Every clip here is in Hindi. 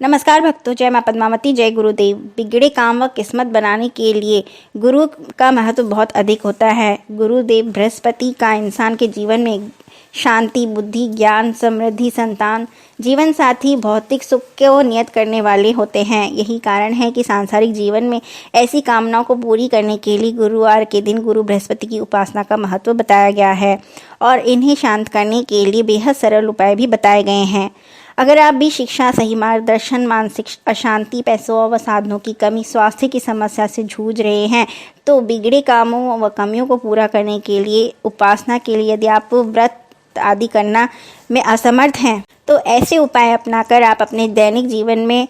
नमस्कार भक्तों, जय मां पद्मावती, जय गुरुदेव। बिगड़े काम व किस्मत बनाने के लिए गुरु का महत्व बहुत अधिक होता है। गुरुदेव बृहस्पति का इंसान के जीवन में शांति, बुद्धि, ज्ञान, समृद्धि, संतान, जीवन साथी, भौतिक सुख को नियत करने वाले होते हैं। यही कारण है कि सांसारिक जीवन में ऐसी कामनाओं को पूरी करने के लिए गुरुवार के दिन गुरु बृहस्पति की उपासना का महत्व बताया गया है और इन्हें शांत करने के लिए बेहद सरल उपाय भी बताए गए हैं। अगर आप भी शिक्षा, सही मार्गदर्शन, मानसिक अशांति, पैसों व साधनों की कमी, स्वास्थ्य की समस्या से जूझ रहे हैं, तो बिगड़े कामों व कमियों को पूरा करने के लिए उपासना के लिए यदि आप व्रत आदि करना में असमर्थ हैं, तो ऐसे उपाय अपनाकर आप अपने दैनिक जीवन में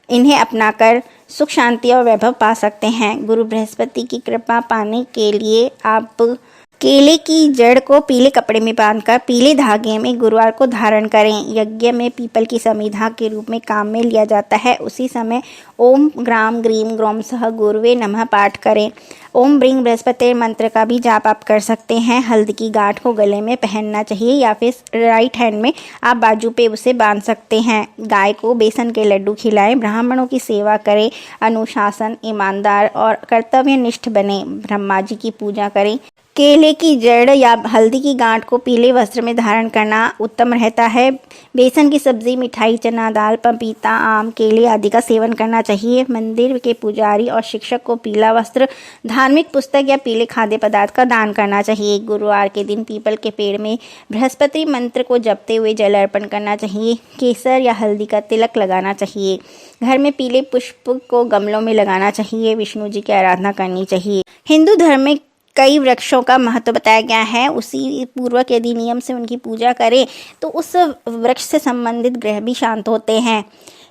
इन्हें अपनाकर सुख, शांति और वैभव पा सकते हैं। गुरु बृहस्पति की कृपा पाने के लिए आप केले की जड़ को पीले कपड़े में बांधकर पीले धागे में गुरुवार को धारण करें। यज्ञ में पीपल की समिधा के रूप में काम में लिया जाता है। उसी समय ओम ग्राम ग्रीम ग्रोम सह गुरुवे नमः पाठ करें। ओम ब्रिंग बृहस्पति मंत्र का भी जाप आप कर सकते हैं। हल्दी की गांठ को गले में पहनना चाहिए या फिर राइट हैंड में आप बाजू पे उसे बांध सकते हैं। गाय को बेसन के लड्डू खिलाएं। ब्राह्मणों की सेवा करें। अनुशासन, ईमानदार और कर्तव्यनिष्ठ बने। ब्रह्मा जी की पूजा करें। केले की जड़ या हल्दी की गांठ को पीले वस्त्र में धारण करना उत्तम रहता है। बेसन की सब्जी, मिठाई, चना दाल, पपीता, आम, केले आदि का सेवन करना चाहिए। मंदिर के पुजारी और शिक्षक को पीला वस्त्र, धार्मिक पुस्तक या पीले खाद्य पदार्थ का दान करना चाहिए। गुरुवार के दिन पीपल के पेड़ में बृहस्पति मंत्र को जपते हुए जल अर्पण करना चाहिए। केसर या हल्दी का तिलक लगाना चाहिए। घर में पीले पुष्प को गमलों में लगाना चाहिए। विष्णु जी की आराधना करनी चाहिए। हिंदू धर्म में कई वृक्षों का महत्व बताया गया है। उसी पूर्वक यदि नियम से उनकी पूजा करें तो उस वृक्ष से संबंधित ग्रह भी शांत होते हैं।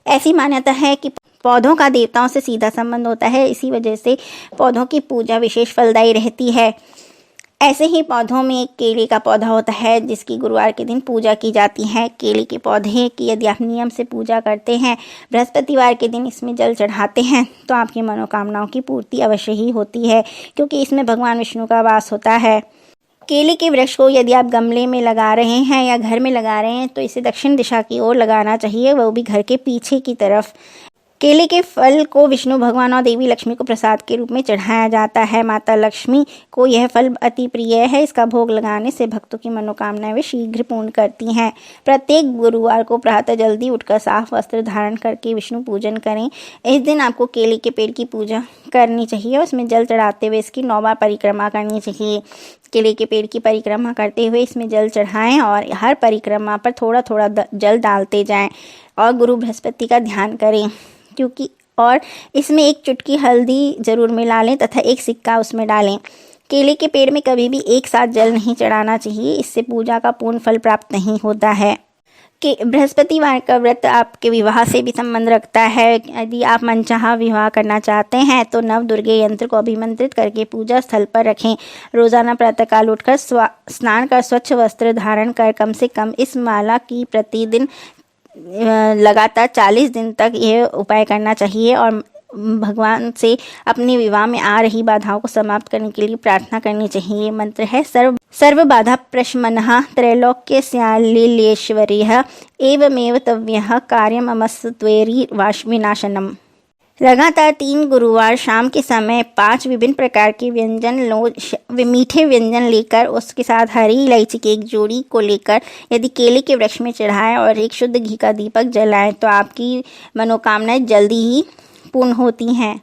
ऐसी मान्यता है कि पौधों का देवताओं से सीधा संबंध होता है। इसी वजह से पौधों की पूजा विशेष फलदायी रहती है। ऐसे ही पौधों में एक केले का पौधा होता है जिसकी गुरुवार के दिन पूजा की जाती है। केले के पौधे की यदि आप नियम से पूजा करते हैं, बृहस्पतिवार के दिन इसमें जल चढ़ाते हैं, तो आपकी मनोकामनाओं की पूर्ति अवश्य ही होती है, क्योंकि इसमें भगवान विष्णु का वास होता है। केले के वृक्ष को यदि आप गमले में लगा रहे हैं या घर में लगा रहे हैं तो इसे दक्षिण दिशा की ओर लगाना चाहिए, वो भी घर के पीछे की तरफ। केले के फल को विष्णु भगवान और देवी लक्ष्मी को प्रसाद के रूप में चढ़ाया जाता है। माता लक्ष्मी को यह फल अति प्रिय है। इसका भोग लगाने से भक्तों की मनोकामनाएं वे शीघ्र पूर्ण करती हैं। प्रत्येक गुरुवार को प्रातः जल्दी उठकर साफ वस्त्र धारण करके विष्णु पूजन करें। इस दिन आपको केले के पेड़ की पूजा करनी चाहिए और उसमें जल चढ़ाते हुए इसकी 9 बार परिक्रमा करनी चाहिए। केले के पेड़ की परिक्रमा करते हुए इसमें जल चढ़ाएं और हर परिक्रमा पर थोड़ा थोड़ा जल डालते जाएं और गुरु बृहस्पति का ध्यान करें, क्योंकि और इसमें एक चुटकी हल्दी जरूर मिला लें तथा एक सिक्का उसमें डालें। केले के पेड़ में कभी भी एक साथ जल नहीं चढ़ाना चाहिए, इससे पूजा का पूर्ण फल प्राप्त नहीं होता है। कि बृहस्पतिवार का व्रत आपके विवाह से भी संबंध रखता है। यदि आप मनचाहा विवाह करना चाहते हैं तो नव दुर्गे यंत्र को अभिमंत्रित करके पूजा स्थल पर रखें। रोजाना प्रातःकाल उठकर स्नान कर स्वच्छ वस्त्र धारण कर कम से कम इस माला की प्रतिदिन लगातार 40 दिन तक यह उपाय करना चाहिए और भगवान से अपने विवाह में आ रही बाधाओं को समाप्त करने के लिए प्रार्थना करनी चाहिए। मंत्र है सर्व बाधा प्रशमनः त्रैलोक्यस्यालीलेश्वर्यः एवमेव तव्यः कार्यममस्त्वेरि विनाशनम्। लगातार 3 गुरुवार शाम के समय 5 विभिन्न प्रकार के मीठे व्यंजन लेकर उसके साथ हरी इलायची की एक जोड़ी को लेकर यदि केले के वृक्ष में चढ़ाएं और एक शुद्ध घी का दीपक जलाएं तो आपकी मनोकामनाएं जल्दी ही पूर्ण होती हैं।